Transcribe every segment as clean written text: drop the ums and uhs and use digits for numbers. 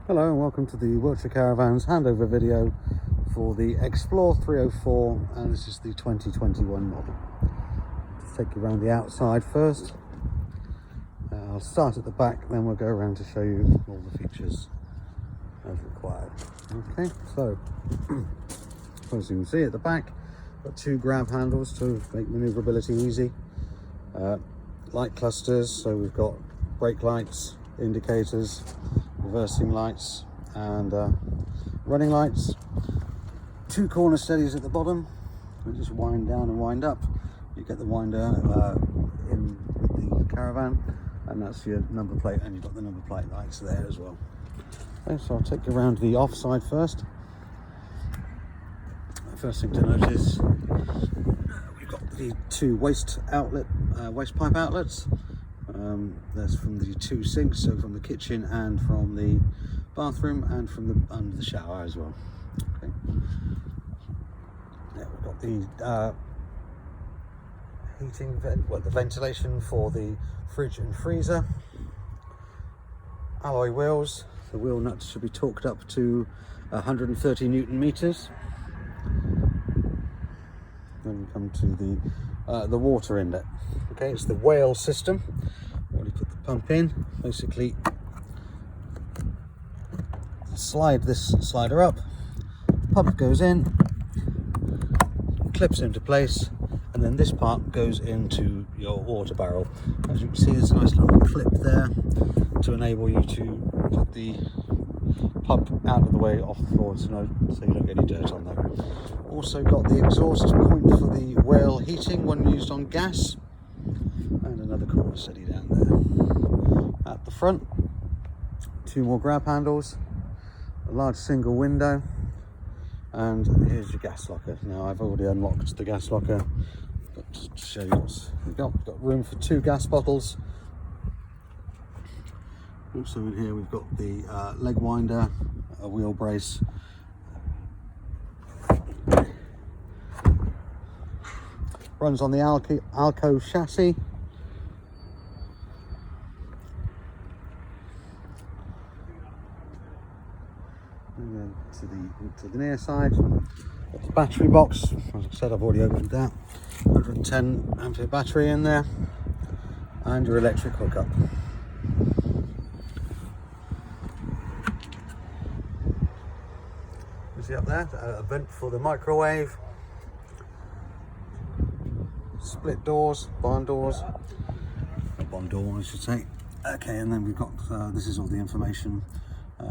Hello and welcome to the Wiltshire Caravans handover video for the Xplore 304, and this is the 2021 model. Just take you around the outside first. I'll start at the back, then we'll go around to show you all the features as required. Okay, so as you can see at the back, got two grab handles to make manoeuvrability easy. Light clusters, so we've got brake lights, indicators, reversing lights and running lights. Two corner steadies at the bottom. We just wind down and wind up. You get the winder in with the caravan, and that's your number plate, and you've got the number plate lights there as well. Okay, so I'll take you around the offside first. First thing to notice, we've got the two waste pipe outlets. There's from the two sinks, so from the kitchen and from the bathroom and from under the shower as well. Okay. Yeah, we've got the the ventilation for the fridge and freezer. Alloy wheels. The wheel nuts should be torqued up to 130 Newton meters. Then we come to the water inlet. Okay, it's the whale system. When you put the pump in, basically slide this slider up, pump goes in, clips into place, and then this part goes into your water barrel. As you can see, there's a nice little clip there to enable you to put the pump out of the way off the floor, so you don't get any dirt on there. Also got the exhaust point for the whale heating when used on gas, and another corner steady down there. At the front, two more grab handles, a large single window, and here's your gas locker. Now I've already unlocked the gas locker, but to show you what we've got room for two gas bottles. Also in here we've got the leg winder, a wheel brace, runs on the Alco chassis. And then to the near side, got the battery box. As I said, I've already opened that. 110 ampere battery in there, and your electric hookup. You see up there, a vent for the microwave. Split doors, barn door I should say. Okay, and then we've got this is all the information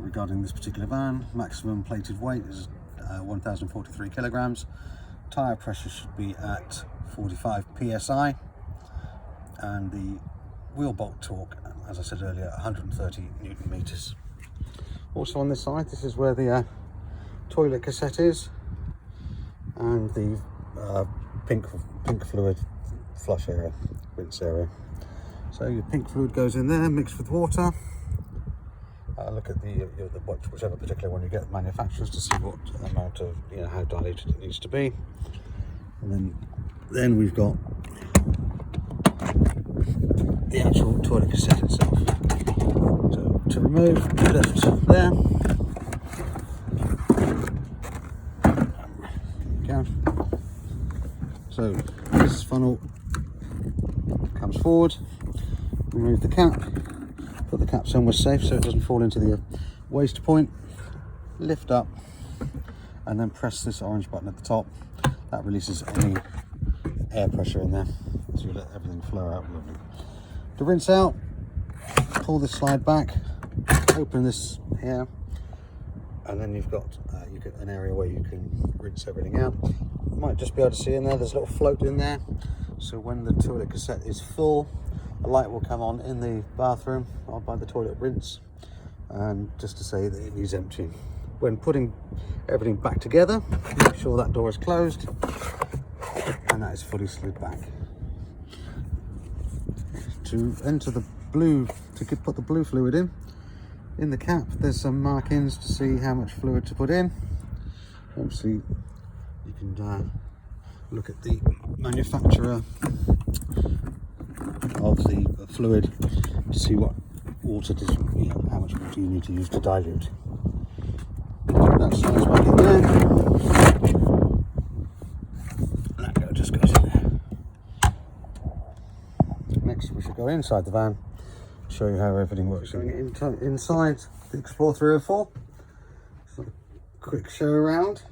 regarding this particular van. Maximum plated weight is 1043 kilograms. Tire pressure should be at 45 psi, and the wheel bolt torque, as I said earlier, 130 Newton meters. Also on this side, this is where the toilet cassette is, and the pink fluid flush area, rinse area. So your pink fluid goes in there, mixed with water. Look at the whichever particular one you get, the manufacturers, to see what amount of, how diluted it needs to be. And then we've got the actual toilet cassette itself. So to remove, lift there. So this funnel comes forward, remove the cap, put the cap somewhere safe so it doesn't fall into the waste point, lift up, and then press this orange button at the top. That releases any air pressure in there, so you let everything flow out lovely. To rinse out, pull this slide back, open this here, and then you've got you get an area where you can rinse everything out. You might just be able to see in there, there's a little float in there, so when the toilet cassette is full, a light will come on in the bathroom or by the toilet rinse, and just to say that it needs emptying. When putting everything back together, make sure that door is closed and that is fully slid back. To enter the blue, put the blue fluid in the cap, there's some markings to see how much fluid to put in. Obviously you can look at the manufacturer of the fluid to see what water, how much water you need to use to dilute. That slides back in there. That just goes in there. Next, we should go inside the van, show you how everything works. Going inside the Xplore 304. So, quick show around.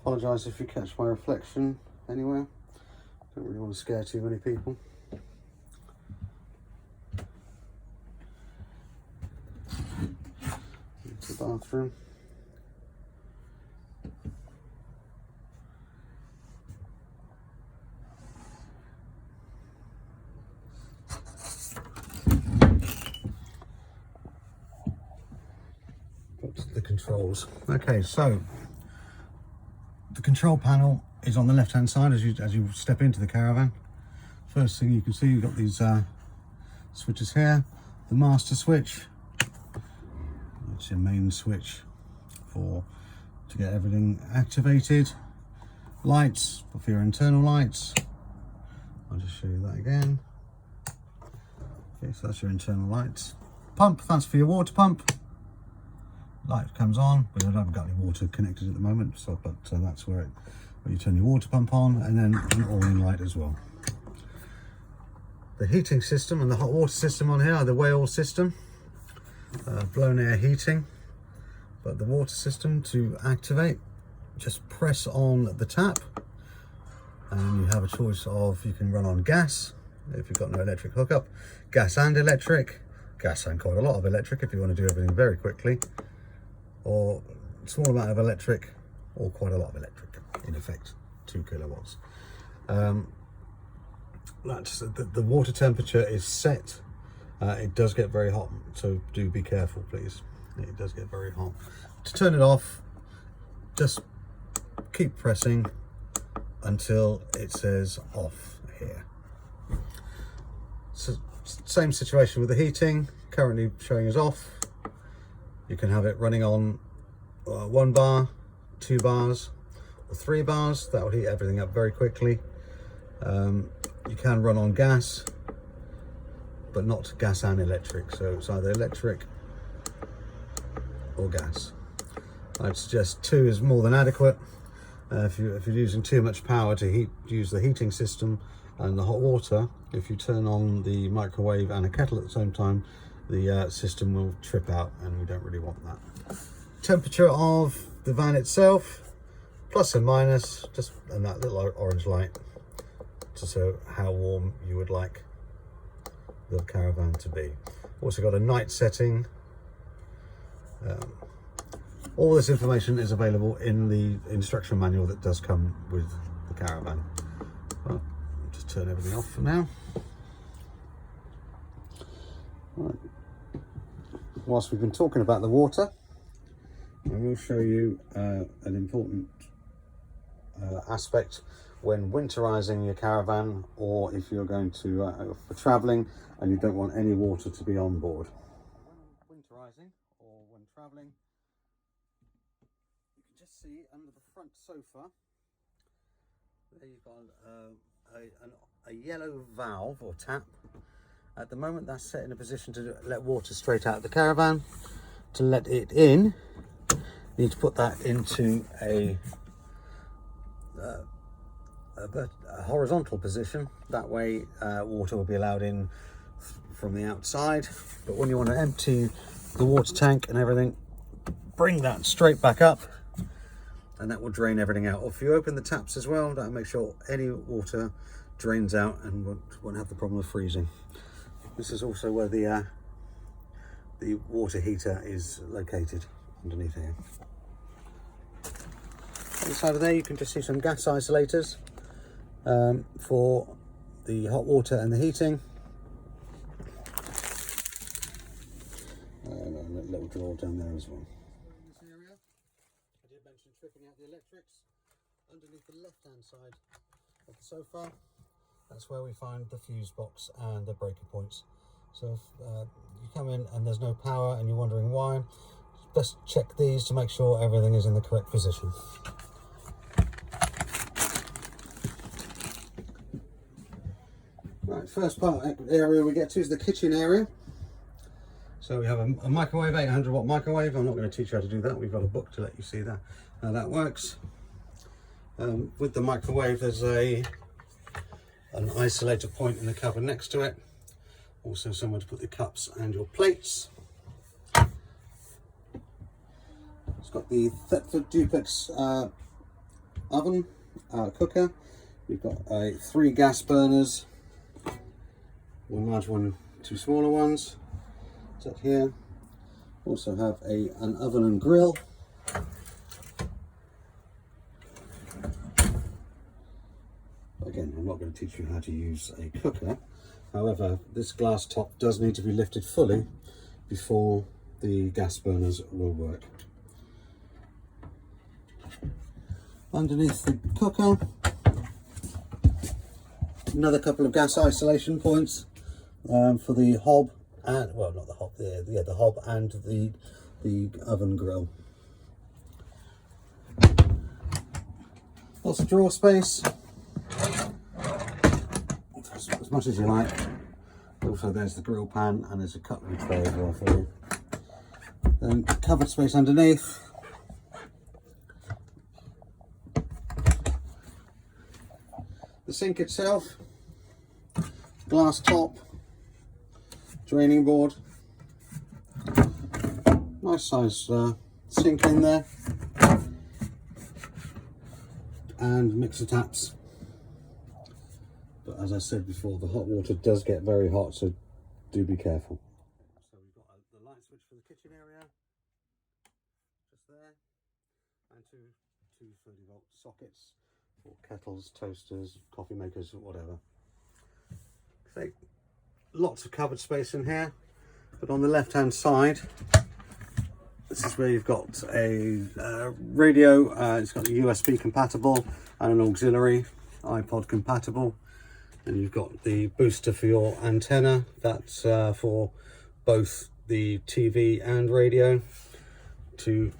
Apologise if you catch my reflection anywhere. Don't really want to scare too many people. Into the bathroom. Got the controls. Okay, so the control panel is on the left hand side as you step into the caravan. First thing you can see, you've got these switches here. The master switch, that's your main switch to get everything activated. Lights for your internal lights. I'll just show you that again. Okay, so that's your internal lights. Pump, that's for your water pump. Light comes on, but I haven't got any water connected at the moment, so but that's where you turn your water pump on, and then an all-in light as well. The heating system and the hot water system on here are the Whale system, blown air heating. But the water system, to activate, just press on the tap, and you have a choice of, you can run on gas if you've got no electric hookup, gas and electric, gas and quite a lot of electric if you want to do everything very quickly, or a small amount of electric or quite a lot of electric, in effect 2 kilowatts. That's the water temperature is set. It does get very hot, so do be careful please. It does get very hot. To turn it off, just keep pressing until it says off here. So same situation with the heating, currently showing as off. You can have it running on 1 bar, 2 bars, or 3 bars. That will heat everything up very quickly. You can run on gas, but not gas and electric. So it's either electric or gas. I'd suggest 2 is more than adequate. If you're using too much power to use the heating system and the hot water, if you turn on the microwave and a kettle at the same time, the system will trip out, and we don't really want that. Temperature of the van itself, plus and minus, just and that little orange light to show how warm you would like the caravan to be. Also got a night setting. All this information is available in the instruction manual that does come with the caravan. Well, just turn everything off for now. Right. Whilst we've been talking about the water, I will show you an important aspect when winterizing your caravan, or if you're going to for traveling and you don't want any water to be on board. When winterizing or when traveling, you can just see under the front sofa there you've got a yellow valve or tap. At the moment that's set in a position to let water straight out of the caravan. To let it in, you need to put that into a horizontal position. That way water will be allowed in from the outside. But when you want to empty the water tank and everything, bring that straight back up, and that will drain everything out. Or if you open the taps as well, that'll make sure any water drains out and won't have the problem of freezing. This is also where the water heater is located, underneath here. On the side of there you can just see some gas isolators for the hot water and the heating. And a little drawer down there as well. In this area, I did mention tripping out the electrics. Underneath the left hand side of the sofa, that's where we find the fuse box and the breaker points. So if you come in and there's no power and you're wondering why, just check these to make sure everything is in the correct position. Right, first area we get to is the kitchen area. So we have a microwave, 800 watt microwave. I'm not going to teach you how to do that. We've got a book to let you see that how that works. With the microwave, there's an isolator point in the cupboard next to it. Also somewhere to put the cups and your plates. It's got the Thetford duplex oven, cooker. We've got 3 gas burners, 1 large one, 2 smaller ones. Set here. Also have an oven and grill. Again, I'm not going to teach you how to use a cooker. However, this glass top does need to be lifted fully before the gas burners will work. Underneath the cooker, another couple of gas isolation points for the hob, and well, not the hob, the hob and the oven grill. Lots of drawer space, as much as you like. Also, there's the grill pan, and there's a cutlery tray as well for you. Then cupboard space underneath. The sink itself, glass top, draining board, nice size sink in there, and mixer taps. But as I said before, the hot water does get very hot, so do be careful. So we've got the light switch for the kitchen area, just there, and two 30-volt sockets for kettles, toasters, coffee makers, whatever. Okay. Lots of cupboard space in here, but on the left hand side, this is where you've got a radio. It's got a USB compatible and an auxiliary, iPod compatible, and you've got the booster for your antenna. That's for both the TV and radio. To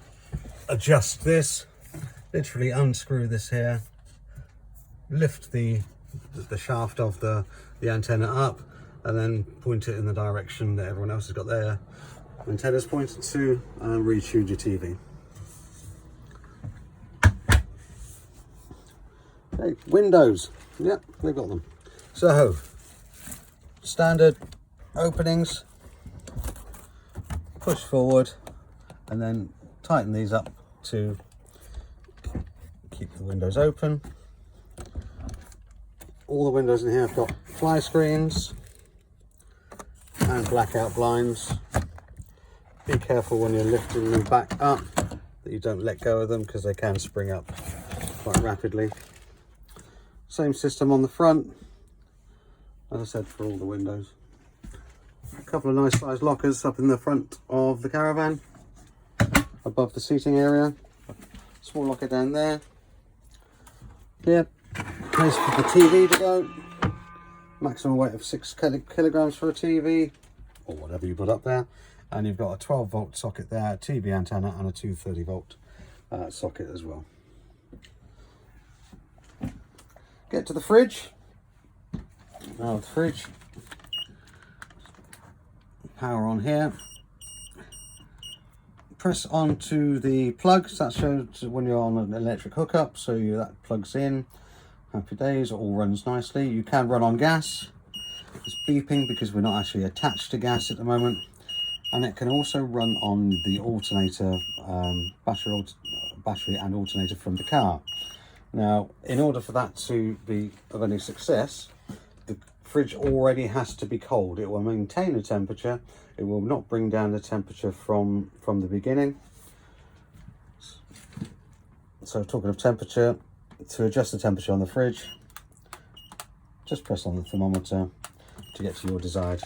adjust this, literally unscrew this here, lift the shaft of the antenna up, and then point it in the direction that everyone else has got their antennas pointed to, and retune your TV. Okay, windows. Yep, we've got them. So, standard openings, push forward, and then tighten these up to keep the windows open. All the windows in here have got fly screens and blackout blinds. Be careful when you're lifting them back up that you don't let go of them, because they can spring up quite rapidly. Same system on the front, as I said, for all the windows. A couple of nice sized lockers up in the front of the caravan, above the seating area. Small locker down there. Here, place for the TV to go. Maximum weight of 6 kilograms for a TV, or whatever you put up there. And you've got a 12-volt socket there, TV antenna, and a 230-volt socket as well. Get to the fridge. Now the fridge, power on here. Press onto the plugs. That shows when you're on an electric hookup, so that plugs in. Happy days, it all runs nicely. You can run on gas. It's beeping because we're not actually attached to gas at the moment. And it can also run on the alternator, battery and alternator from the car. Now, in order for that to be of any success, the fridge already has to be cold. It will maintain a temperature. It will not bring down the temperature from the beginning. So talking of temperature, to adjust the temperature on the fridge, just press on the thermometer to get to your desired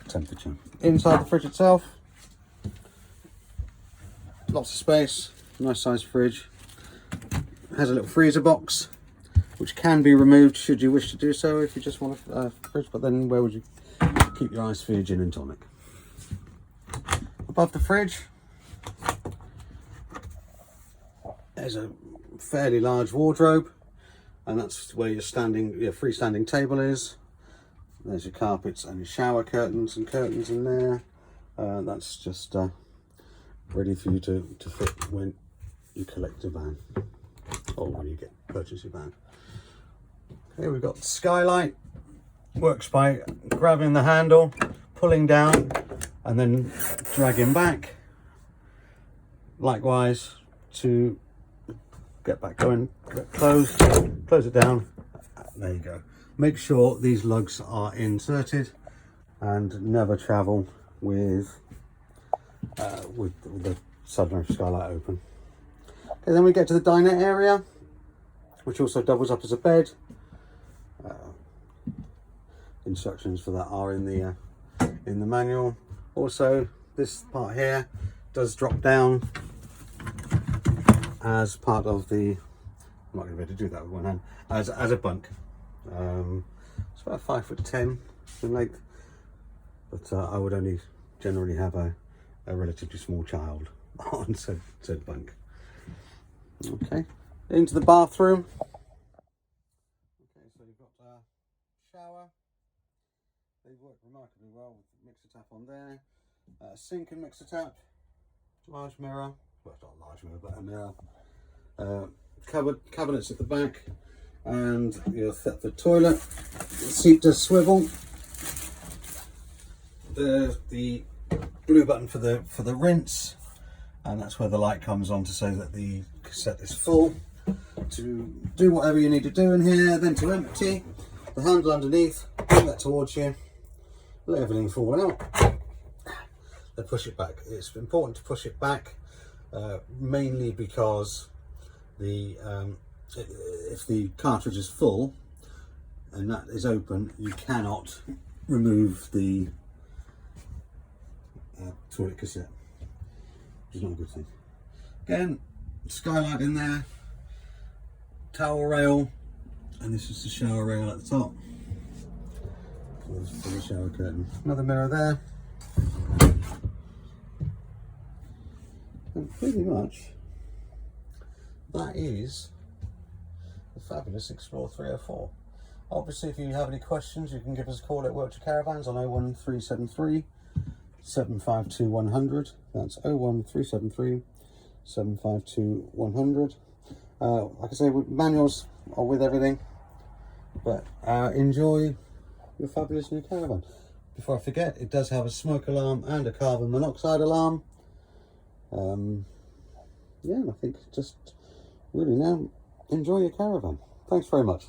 temperature. Inside the fridge itself, lots of space, nice sized fridge. It has a little freezer box which can be removed should you wish to do so, if you just want a fridge, but then where would you keep your ice for your gin and tonic? Above the fridge, there's a fairly large wardrobe, and that's where your freestanding table is. There's your carpets and your shower curtains and curtains in there. That's just ready for you to fit when you collect your van, or when you purchase your van. Okay, we've got the skylight. Works by grabbing the handle, pulling down, and then dragging back. Likewise, to get back going, close it down. There you go. Make sure these lugs are inserted and never travel with the sunroof skylight open. Okay, then we get to the dinette area, which also doubles up as a bed. Instructions for that are in the manual. Also, this part here does drop down as part of the, I'm not going to be able to do that with one hand, as a bunk. It's about 5'10" in length, but I would only generally have a relatively small child on said bunk. Okay, into the bathroom. Okay, so you've got a shower. They work remarkably well with the mixer tap on there. Sink and mixer tap. Large mirror. Well, not a large mirror, but a mirror. Cabinets at the back. And you'll set the toilet. The seat does swivel. There's the blue button for the rinse. And that's where the light comes on to say that the cassette is full. To do whatever you need to do in here, then to empty. The handle underneath, bring that towards you. Let everything fall out. Then push it back. It's important to push it back, mainly because if the cartridge is full and that is open, you cannot remove the toilet cassette, which is not a good thing. Again, skylight in there, towel rail, and this is the shower rail at the top. For the shower curtain. Another mirror there. And pretty much that is the fabulous Xplore 304. Obviously, if you have any questions, you can give us a call at Wiltshire Caravans on 01373 752 100. That's 01373 752 100. Like I say, manuals are with everything, but enjoy your fabulous new caravan. Before I forget, it does have a smoke alarm and a carbon monoxide alarm. Yeah, and I think just really now enjoy your caravan. Thanks very much.